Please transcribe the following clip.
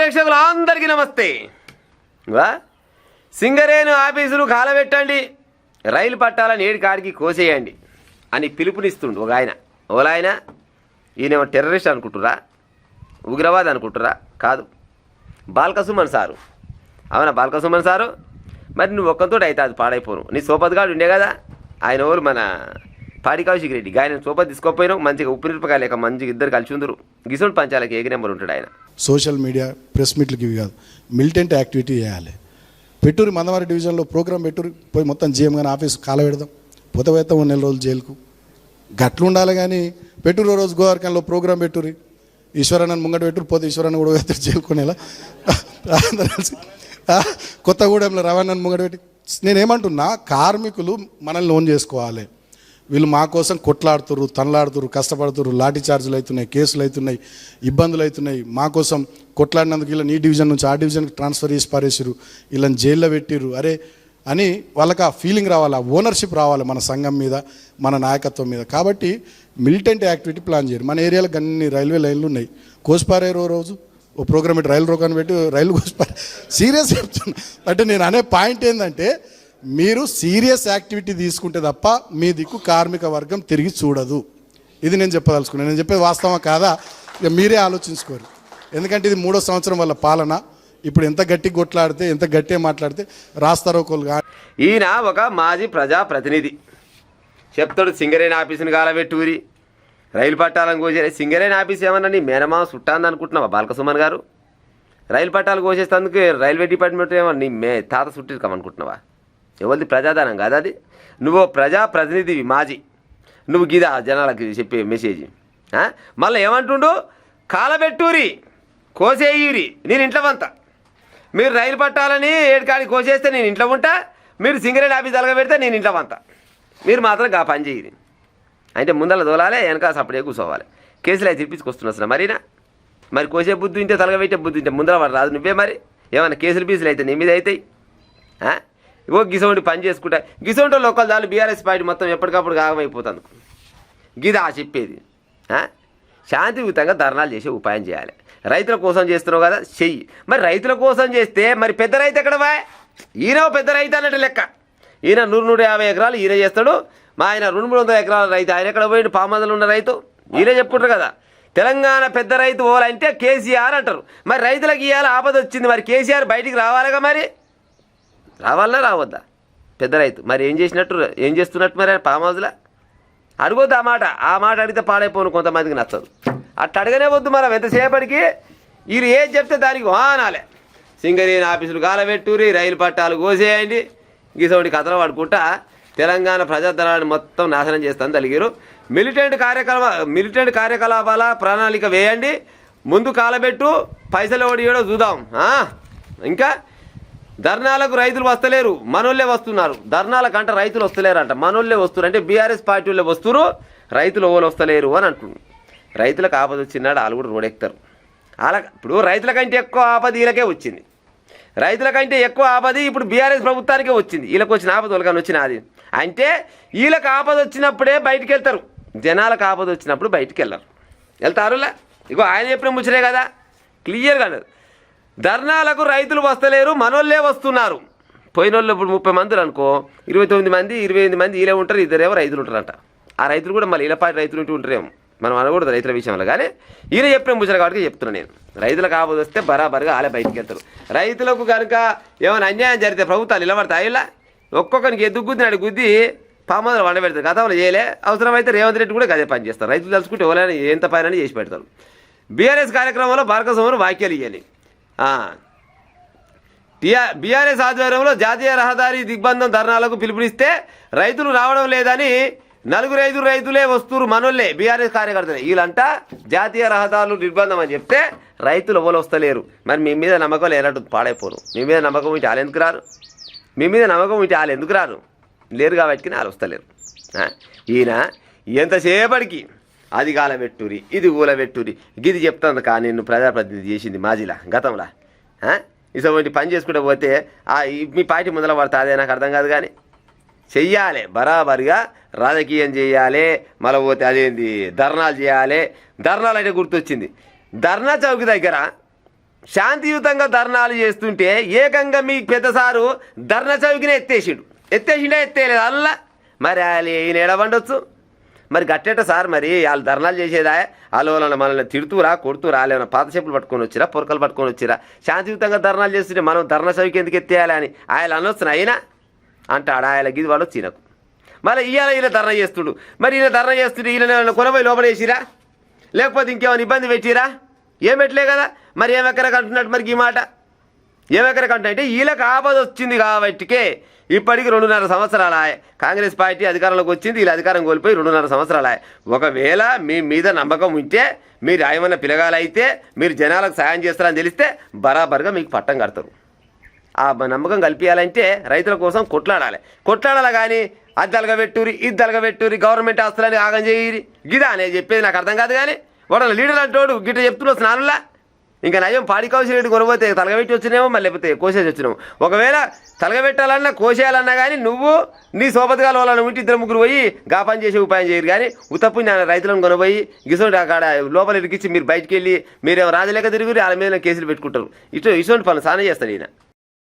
ప్రేక్షకులందరికీ నమస్తే. సింగరేణు ఆఫీసులు కాలబెట్టండి, రైలు పట్టాలని ఏడు కాడికి కోసేయండి అని పిలుపునిస్తుండు ఒక ఆయన. ఓలాయన ఈయనేమో టెర్రరిస్ట్ అనుకుంటురా, ఉగ్రవాది అనుకుంటురా? కాదు, బాల్కసుమన్ సారు. అవునా బాల్కసుమన్ సారు? మరి నువ్వు ఒక్కతో అయితే అది పాడైపోను. నీ సోపతిగాడు ఉండే కదా, ఆయన ఓరు మన పాడి కౌశిక్ రెడ్డి. ఆయన సోపతి తీసుకోకపోయినావు, మంచిగా ఉప్పు మిరపకాయ లేక మంచిగా ఇద్దరు కలిసి ఉందరు. గిసోంటి పంచాలకి ఏక నెంబర్ ఉంటాడు ఆయన. సోషల్ మీడియా ప్రెస్ మీట్లకి ఇవి కాదు, మిలిటెంట్ యాక్టివిటీ చేయాలి. పెట్టురి మందవారి డివిజన్లో ప్రోగ్రాం పెట్టురి, పోయి మొత్తం జీఎం కానీ ఆఫీస్ కాల పెడదాం, పోతే పోతాం 1 నెల రోజులు జైలుకు. గట్లు ఉండాలి కానీ పెట్టురు రోజు గోవర్కంలో ప్రోగ్రాం పెట్టురి, ఈశ్వరన్నను ముంగట పెట్టురు, పోతే ఈశ్వరన్న కూడా పెడతారు జైలుకునేలా. కొత్తగూడెంలో రవాణాను ముంగట పెట్టి నేనేమంటున్నా, కార్మికులు మనల్ని లోన్ చేసుకోవాలి. వీళ్ళు మా కోసం కొట్లాడుతురు, తనలాడుతురు, కష్టపడుతురు, లాఠీ చార్జీలు అవుతున్నాయి, కేసులు అవుతున్నాయి, ఇబ్బందులు అవుతున్నాయి. మా కోసం కొట్లాడినందుకు వీళ్ళని ఈ డివిజన్ నుంచి ఆ డివిజన్కి ట్రాన్స్ఫర్ చేసి పారేసారు, వీళ్ళని జైల్లో పెట్టిరు అరే అని వాళ్ళకి ఆ ఫీలింగ్ రావాలి, ఆ ఓనర్షిప్ రావాలి మన సంఘం మీద, మన నాయకత్వం మీద. కాబట్టి మిలిటెంట్ యాక్టివిటీ ప్లాన్ చేయరు. మన ఏరియాలో అన్ని రైల్వే లైన్లు ఉన్నాయి, కోసిపారే రోజు ఓ ప్రోగ్రామ్ పెట్టి రైలు రోకాన్ని పెట్టి రైలు కోసిపారే. సీరియస్ చెప్తున్నా. అంటే నేను అనే పాయింట్ ఏంటంటే, మీరు సీరియస్ యాక్టివిటీ తీసుకుంటే తప్ప మీ దిక్కు కార్మిక వర్గం తిరిగి చూడదు. ఇది నేను చెప్పదలుచుకున్నాను. నేను చెప్పేది వాస్తవమా కాదా ఇక మీరే ఆలోచించుకోరు. ఎందుకంటే ఇది 3వ సంవత్సరం వాళ్ళ పాలన. ఇప్పుడు ఎంత గట్టి కొట్లాడితే, ఎంత గట్టిగా మాట్లాడితే రాస్తారో కొలుగా. ఈయన ఒక మాజీ ప్రజాప్రతినిధి చెప్తాడు, సింగరేణి ఆఫీసుని కాలబెట్టూరి, రైలు పట్టాలను కోసేది. సింగరేణి ఆఫీస్ ఏమన్నా నీ మేనమామ చుట్టాంది అనుకుంటున్నావా బాలకసుమన్ గారు? రైలు పట్టాలు కోసేస్తేందుకు రైల్వే డిపార్ట్మెంట్ ఏమో నీ తాత చుట్టిరుకమనుకుంటున్నావా? ఎవరిది ప్రజాధనం కాదు అది. నువ్వు ప్రజాప్రతినిధివి మాజీ, నువ్వు గిదా జనాలకి చెప్పే మెసేజ్. మళ్ళీ ఏమంటుండు, కాలబెట్టూరి కోసేయూరి నేను ఇంట్లో వంత. మీరు రైలు పట్టాలని ఏడుకాడికి కోసేస్తే నేను ఇంట్లో ఉంటా, మీరు సింగరేణి ఆఫీస్ అలగబెడితే నేను ఇంట్లో వంత. మీరు మాత్రం గా పని చేయరు అంటే ముందర దోలాలే, వెనక సపడే కూర్చోవాలి. కేసులు అయితే తిప్పించుకొస్తున్నా మరినా. మరి కోసే బుద్ధి ఉంటే, తలగబెట్టే బుద్ధి ఉంటే ముందర వాడు రాదు నువ్వే. మరి ఏమన్నా కేసులు పీసులు అయితే నీ మీద అవుతాయి. ఇగో గిసోంటి పని చేసుకుంటా, గిసోంటి లోకల్ దాళ్ళు బీఆర్ఎస్ పార్టీ మొత్తం ఎప్పటికప్పుడు గాగమైపోతుంది. గిదా చెప్పేది. శాంతియుతంగా ధర్నాలు చేసే ఉపాయం చేయాలి. రైతుల కోసం చేస్తున్నావు కదా, చెయ్యి. మరి రైతుల కోసం చేస్తే మరి పెద్ద రైతు ఎక్కడ బా? ఈయన పెద్ద రైతు అన్నట్టు లెక్క. ఈయన 100-150 ఎకరాలు ఈయన చేస్తాడు. మా ఆయన 200-300 ఎకరాల రైతు. ఆయన ఎక్కడ పోయిండు? పామదలు ఉన్న రైతు ఈయన చెప్పుకుంటారు కదా. తెలంగాణ పెద్ద రైతు పోవాలంటే కేసీఆర్ అంటారు. మరి రైతులకు ఇవాళ ఆపద వచ్చింది, మరి కేసీఆర్ బయటికి రావాలిగా. మరి రావాలన్నా రావద్దా పెద్ద రైతు? మరి ఏం చేసినట్టు, ఏం చేస్తున్నట్టు మరి ఫామ్ హౌస్లో? అడగొద్దు ఆ మాట అడిగితే పాడైపోను, కొంతమందికి నచ్చదు. అట్ట అడగనే వద్దు. మనం ఎంతసేపటికి వీళ్ళు ఏది చెప్తే దానికి వానాలే. సింగరేణి ఆఫీసులు కాలబెట్టూరి, రైలు పట్టాలు కోసేయండి, గీసోటి కథలు పడుకుంటా తెలంగాణ ప్రజాధనాన్ని మొత్తం నాశనం చేస్తాను తలిగిరు. మిలిటెంట్ కార్యకలాపాల ప్రణాళిక వేయండి, ముందు కాలబెట్టు, పైసలు ఓడియడో చూద్దాం. ఇంకా ధర్నాలకు రైతులు వస్తలేరు, మనోళ్ళే వస్తున్నారు. ధర్నాల కంటే రైతులు వస్తలేరంట, మనోళ్ళే వస్తున్నారు. అంటే బీఆర్ఎస్ పార్టీ వాళ్ళే వస్తున్నారు, రైతులు ఓళ్ళు వస్తలేరు అని అంటున్నారు. రైతులకు ఆపద వచ్చినాడు, వాళ్ళు కూడా రోడెక్కుతారు. అలా ఇప్పుడు రైతుల కంటే ఎక్కువ ఆపద వీళ్ళకే వచ్చింది. రైతుల కంటే ఎక్కువ ఆపద ఇప్పుడు బీఆర్ఎస్ ప్రభుత్వానికే వచ్చింది. వీళ్ళకి వచ్చిన ఆపద వాళ్ళకని వచ్చిన అది. అంటే వీళ్ళకి ఆపద వచ్చినప్పుడే బయటికి వెళ్తారు, జనాలకు ఆపద వచ్చినప్పుడు బయటికి వెళ్ళరు. వెళ్తారులే. ఇగో ఆయన చెప్పిన ముచ్చరే కదా, క్లియర్గా అన్నది. ధర్నాలకు రైతులు వస్తలేరు, మనోళ్ళే వస్తున్నారు. పోయిన వాళ్ళు ఇప్పుడు 30 మంది అనుకో, 29 మంది 28 మంది వీళ్ళే ఉంటారు, ఇద్దరేమో రైతులు ఉంటారంట. ఆ రైతులు కూడా మళ్ళీ ఇళ్ళపాటి రైతులు ఉంటారేమో, మనం అనకూడదు రైతుల విషయంలో. కానీ ఈయన చెప్పిన ముచ్చట కాబట్టి చెప్తున్నా నేను. రైతులకు ఆపద వస్తే బరాబరిగా ఆలే బయటికి వెళ్తారు. రైతులకు కనుక ఏమైనా అన్యాయం జరిగితే ప్రభుత్వాలు నిలబడతాయి. ఇలా ఒక్కొక్కరికి ఎదుగుద్ది గుద్ది పామదలు వండబెడతారు. గతంలో చేయలే, అవసరమైతే రేవంత్ రెడ్డి కూడా అదే పని చేస్తారు. రైతులు తలుచుకుంటే ఎవరైనా ఎంత పైన చేసి పెడతారు. బీఆర్ఎస్ కార్యక్రమంలో బాల్కసుమన్ వ్యాఖ్యలు ఇవ్వాలి. బీఆర్ఎస్ ఆధ్వర్యంలో జాతీయ రహదారి దిగ్బంధం ధర్నాలకు పిలుపునిస్తే రైతులు రావడం లేదని 4 రైతులే వస్తున్నారు, మనోళ్ళే బీఆర్ఎస్ కార్యకర్తలే. వీళ్ళంట జాతీయ రహదారులు నిర్బంధం అని చెప్తే రైతులు ఎవరు వస్తలేరు. మరి మీ మీద నమ్మకం లేనట్టు పాడైపోరు. మీ మీద నమ్మకం ఉంటే వాళ్ళు ఎందుకు రారు? మీ మీద నమ్మకం ఉంటే వాళ్ళు ఎందుకు రారు? లేరు కాబట్టి వాళ్ళు వస్తలేరు. ఈయన ఎంతసేపటికి అది కాలబెట్టూరి, ఇది కూలబెట్టూరి, గిది చెప్తాను. కానీ నేను ప్రజాప్రతినిధి చేసింది మాజీలా, గతంలో ఇటువంటి పని చేసుకుంటూ పోతే మీ పార్టీ ముందర పడతా, అదే నాకు అర్థం కాదు. కానీ చెయ్యాలి, బరాబరిగా రాజకీయం చేయాలి. మళ్ళీ పోతే అదేంది ధర్నాలు చేయాలి. ధర్నాలు అంటే గుర్తొచ్చింది, ధర్నా చౌక్ దగ్గర శాంతియుతంగా ధర్నాలు చేస్తుంటే ఏకంగా మీ పెద్ద సారు ధర్నా చౌకినే ఎత్తేసిండే ఎత్తేయలేదు అల్లా మరి వాళ్ళు ఈయన ఎడబండొచ్చు మరి గట్టేట సార్ మరి వాళ్ళు ధర్నాలు చేసేదా వాళ్ళు మనల్ని తిడుతురా కొడుతురా లేవన్నా పాత చెప్పులు పట్టుకొని వచ్చిరా పొరకలు పట్టుకొని వచ్చిరా శాంతియుతంగా ధర్నాలు చేస్తుంటే మనం ధర్నా చౌకి ఎందుకు ఎత్తేయాలి అని ఆయన అనొచ్చున అయినా అంటాడు ఆయన గిది వాళ్ళు చీనకు మళ్ళీ ఈయన ధర్నా చేస్తుడు మరి ఈయన ధర్నా చేస్తుంటే ఈయన కొనబోయి లోపల వేసిరా లేకపోతే ఇంకేమైనా ఇబ్బంది పెట్టిరా ఏం పెట్టలే కదా మరి ఏమెక్కడికి అంటున్నట్టు మరి ఈ మాట ఏమెక్కడికి అంటే వీళ్ళకి ఆపద వచ్చింది కాబట్టికే ఇప్పటికి 2.5 సంవత్సరాలు కాంగ్రెస్ పార్టీ అధికారంలోకి వచ్చింది వీళ్ళు అధికారం కోల్పోయి 2.5 సంవత్సరాలు ఒకవేళ మీ మీద నమ్మకం ఉంటే మీరు ఏమన్నా పిలగాలైతే మీరు జనాలకు సాయం చేస్తారని తెలిస్తే బరాబర్గా మీకు పట్టం కడతారు ఆ నమ్మకం కల్పించాలంటే రైతుల కోసం కొట్లాడాలి కానీ అద్దలుగా పెట్టురి ఇద్దలుగా పెట్టురి గవర్నమెంట్ ఆస్తులని ఆగం చేయరి గిదా అనేది చెప్పేది నాకు అర్థం కాదు కానీ వాడు లీడర్ అంటోడు గిట్ట చెప్తున్నావు స్నానులా ఇంకా నయం పాడి కౌశల్ రెడ్డి కొనబోతే తలగబెట్టి వచ్చినేమో మళ్ళీ లేకపోతే కోసేసి వచ్చినాము ఒకవేళ తలగబెట్టాలన్నా కోసేయాలన్నా కానీ నువ్వు నీ సోపతిగా వాళ్ళని ఉంటే 2-3 పోయి గా పని చేసే ఉపాయం చేయరు కానీ ఉత్తప్పు నేను రైతులను కొనబోయి గిసోటి అక్కడ లోపల ఇరికిచ్చి మీరు బయటికి వెళ్ళి మీరేమో రాజలేక తిరిగి వాళ్ళ మీద కేసులు పెట్టుకుంటారు ఇటువంటి పనులు సానే చేస్తాడు ఈయన